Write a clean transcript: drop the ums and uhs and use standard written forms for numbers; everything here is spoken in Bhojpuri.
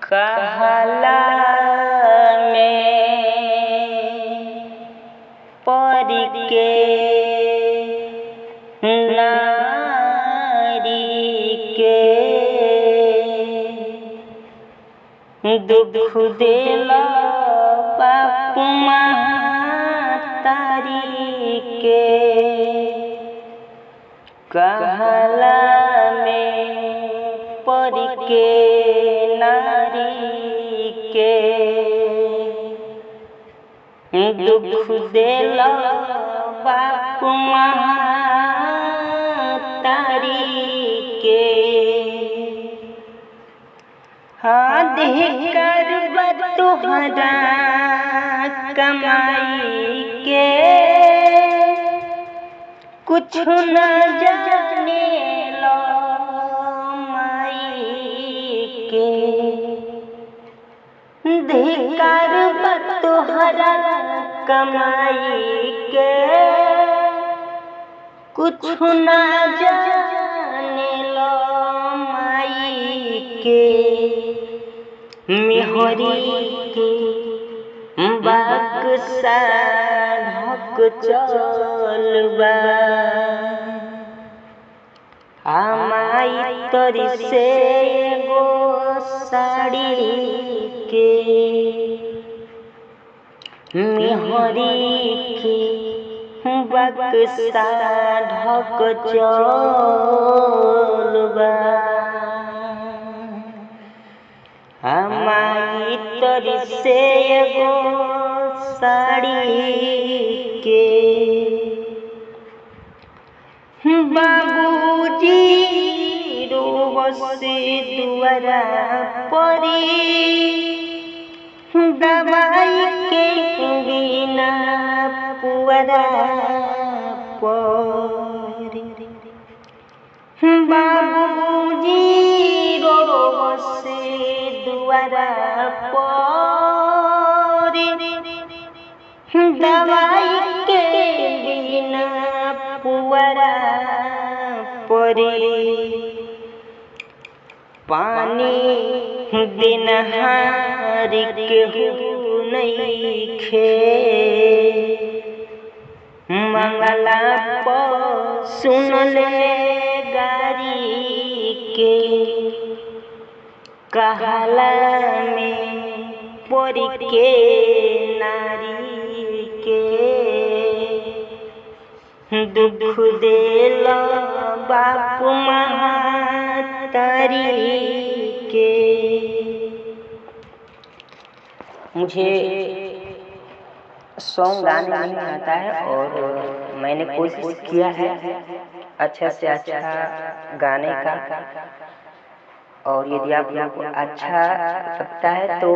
कहला में पड़ के नारी के दुख देला बाप महतारी के। कहला में पड़ के नारी के दुख देला बाप महतारी के। धिक्कार बा तोहरा कमाई के, कुछ न जाने लो माई के। धिक्कार बा तोहरा कमाई के, कुछ न जाने लो माई के। मेहरी के बक्सा ढक चलबा, माई तोरी से एगो साड़ी के। मेहरी के बक्सा ढक चलबा, माई तोरी से एगो साड़ी के। बाबूजी रोवसे दुआरा परी, दवाई के बिना पुअरा परी। बाबूजी रोवसे दुआरा परी, दवाई के बिना पुअरा परी। पानी बिना हार केहू नइखे, मंगला पर सुनले गारी के। कहला में पड़ के नारी के दुख देला बाप महतारी के। मुझे सॉन्ग गाने नहीं आता है और मैंने कोशिश किया है अच्छा से अच्छा गाने का, और यदि आप लोगों को अच्छा लगता है तो